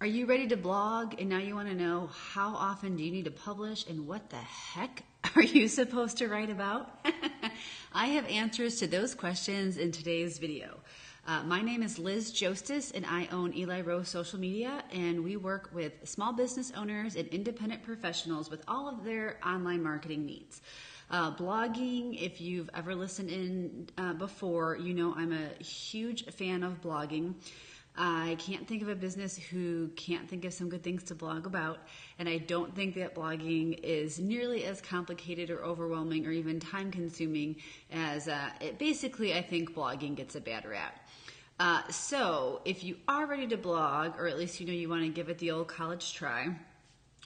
Are you ready to blog and now you want to know how often do you need to publish and what the heck are you supposed to write about? I have answers to those questions in today's video. My name is Liz Jostis and I own Eli Rose Social Media, and we work with small business owners and independent professionals with all of their online marketing needs. Blogging, if you've ever listened in before, you know I'm a huge fan of blogging. I can't think of a business who can't think of some good things to blog about, and I don't think that blogging is nearly as complicated or overwhelming or even time consuming as basically I think blogging gets a bad rap. So if you are ready to blog, or at least you know you want to give it the old college try,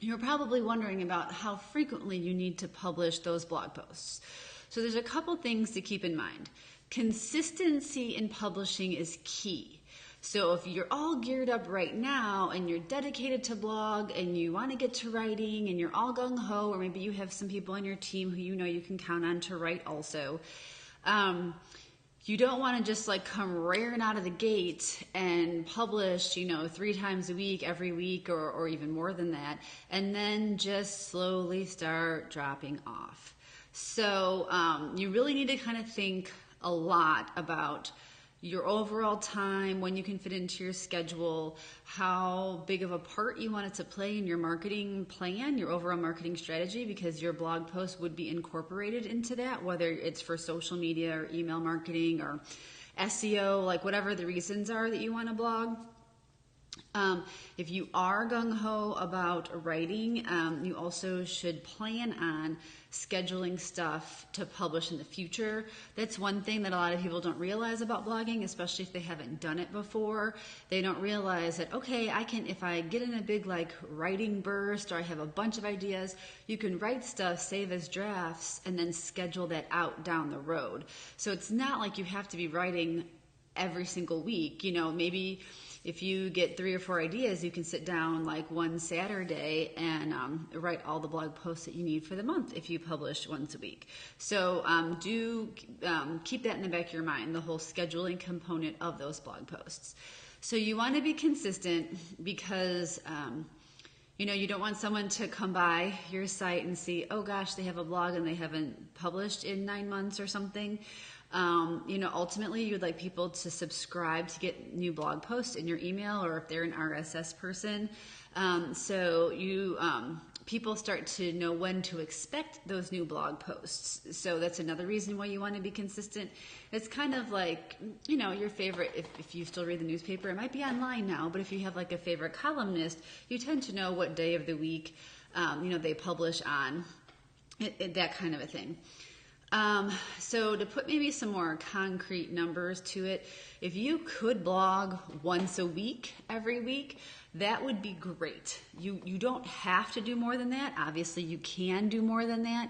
you're probably wondering about how frequently you need to publish those blog posts. So there's a couple things to keep in mind. Consistency in publishing is key. So if you're all geared up right now and you're dedicated to blog and you want to get to writing and you're all gung-ho, or maybe you have some people on your team who you know you can count on to write also, you don't want to just like come raring out of the gate and publish, 3 times a week, every week, or even more than that, and then just slowly start dropping off. So you really need to kind of think a lot about your overall time, when you can fit into your schedule, how big of a part you want it to play in your marketing plan, your overall marketing strategy, because your blog post would be incorporated into that, whether it's for social media or email marketing or SEO, like whatever the reasons are that you want to blog. If you are gung-ho about writing, you also should plan on scheduling stuff to publish in the future. That's one thing that a lot of people don't realize about blogging, especially if they haven't done it before. They don't realize that, okay, if I get in a big like writing burst, or I have a bunch of ideas, you can write stuff, save as drafts, and then schedule that out down the road. So it's not like you have to be writing every single week. Maybe if you get 3 or 4 ideas, you can sit down like one Saturday and write all the blog posts that you need for the month if you publish once a week. So keep that in the back of your mind, the whole scheduling component of those blog posts. So you want to be consistent because you don't want someone to come by your site and see, oh gosh, they have a blog and they haven't published in 9 months or something. Ultimately you'd like people to subscribe to get new blog posts in your email, or if they're an RSS person. So people start to know when to expect those new blog posts. So that's another reason why you want to be consistent. It's kind of like, your favorite, if you still read the newspaper, it might be online now, but if you have like a favorite columnist, you tend to know what day of the week, they publish on, that kind of a thing. So to put maybe some more concrete numbers to it, if you could blog once a week, every week, that would be great. You don't have to do more than that. Obviously you can do more than that.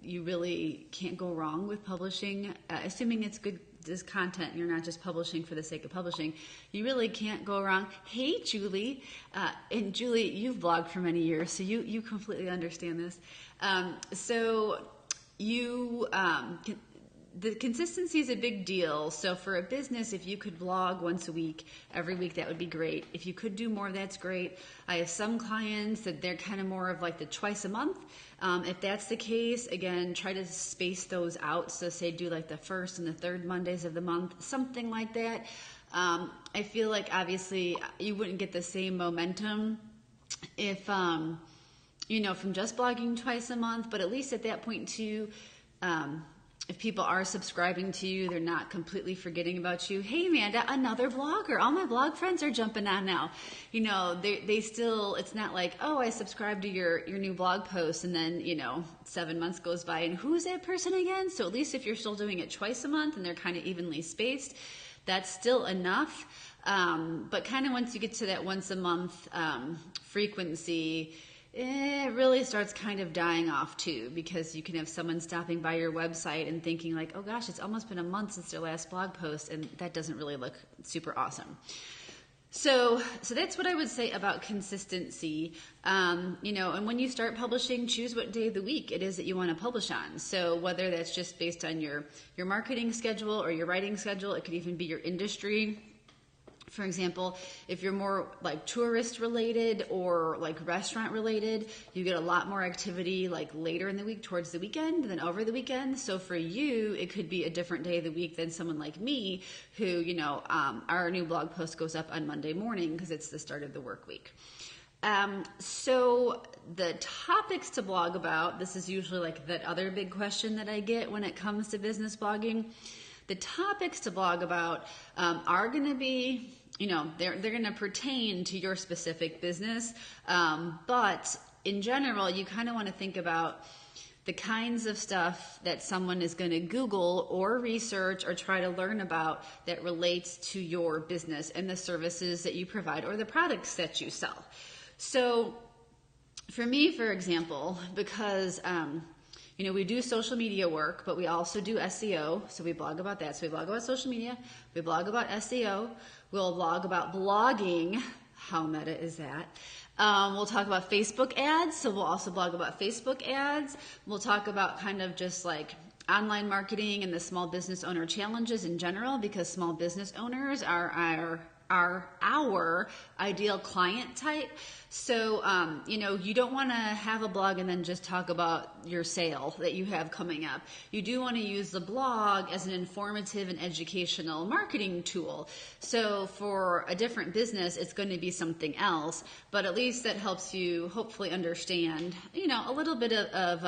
You really can't go wrong with publishing, assuming it's good, this content, you're not just publishing for the sake of publishing. You really can't go wrong. Hey, Julie. And Julie, you've blogged for many years, so you completely understand this. The consistency is a big deal. So for a business, if you could blog once a week, every week, that would be great. If you could do more, that's great. I have some clients that they're kind of more of like the twice a month. If that's the case, again, try to space those out. So say do like the first and the third Mondays of the month, something like that. I feel like obviously you wouldn't get the same momentum if, from just blogging twice a month, but at least at that point too, if people are subscribing to you, they're not completely forgetting about you. Hey, Amanda, another blogger. All my blog friends are jumping on now. They still, it's not like, oh, I subscribed to your new blog post and then, 7 months goes by and who's that person again? So at least if you're still doing it twice a month and they're kind of evenly spaced, that's still enough. But kind of once you get to that once a month frequency, it really starts kind of dying off too, because you can have someone stopping by your website and thinking like, oh gosh, it's almost been a month since their last blog post, and that doesn't really look super awesome. So that's what I would say about consistency. And when you start publishing, choose what day of the week it is that you want to publish on. So whether that's just based on your marketing schedule or your writing schedule, it could even be your industry. For example, if you're more like tourist related or like restaurant related, you get a lot more activity like later in the week towards the weekend than over the weekend. So for you, it could be a different day of the week than someone like me who, our new blog post goes up on Monday morning because it's the start of the work week. So the topics to blog about, this is usually like that other big question that I get when it comes to business blogging. The topics to blog about are going to be, they're going to pertain to your specific business. But in general, you kind of want to think about the kinds of stuff that someone is going to Google or research or try to learn about that relates to your business and the services that you provide or the products that you sell. So for me, for example, because we do social media work, but we also do SEO. So we blog about that. So we blog about social media. We blog about SEO. We'll blog about blogging. How meta is that? We'll talk about Facebook ads. So we'll also blog about Facebook ads. We'll talk about kind of just like online marketing and the small business owner challenges in general, because small business owners are our ideal client type. So, you don't want to have a blog and then just talk about your sale that you have coming up. You do want to use the blog as an informative and educational marketing tool. So for a different business, it's going to be something else, but at least that helps you hopefully understand, a little bit of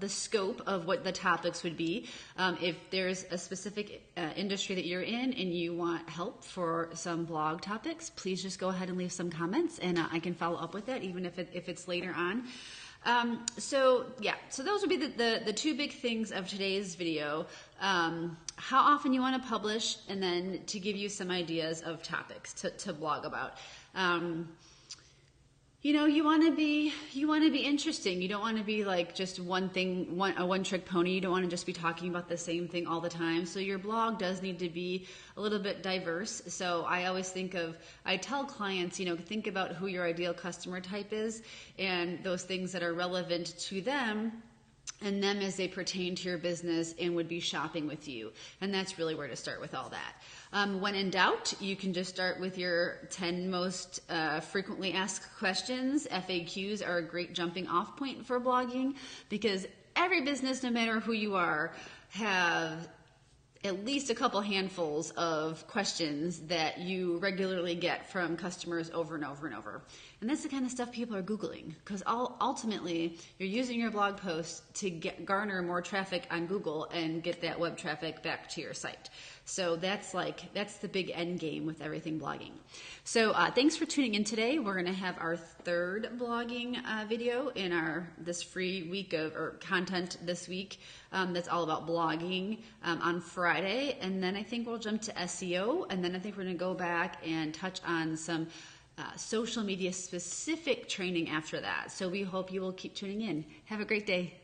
the scope of what the topics would be. If there's a specific industry that you're in and you want help for some blog topics, please just go ahead and leave some comments and I can follow up with that, even if it's later on. So those would be the two big things of today's video. How often you want to publish, and then to give you some ideas of topics to blog about. You want to be interesting. You don't want to be like just a one trick pony. You don't want to just be talking about the same thing all the time. So your blog does need to be a little bit diverse. So I always I tell clients, think about who your ideal customer type is and those things that are relevant to them and them as they pertain to your business and would be shopping with you. And that's really where to start with all that. When in doubt, you can just start with your 10 most frequently asked questions. FAQs are a great jumping off point for blogging because every business, no matter who you are, have at least a couple handfuls of questions that you regularly get from customers over and over and over. And that's the kind of stuff people are Googling, because ultimately you're using your blog post to garner more traffic on Google and get that web traffic back to your site. So that's the big end game with everything blogging. So thanks for tuning in today. We're going to have our third blogging video in this free week of content this week that's all about blogging on Friday. And then I think we'll jump to SEO. And then I think we're going to go back and touch on some social media specific training after that. So we hope you will keep tuning in. Have a great day.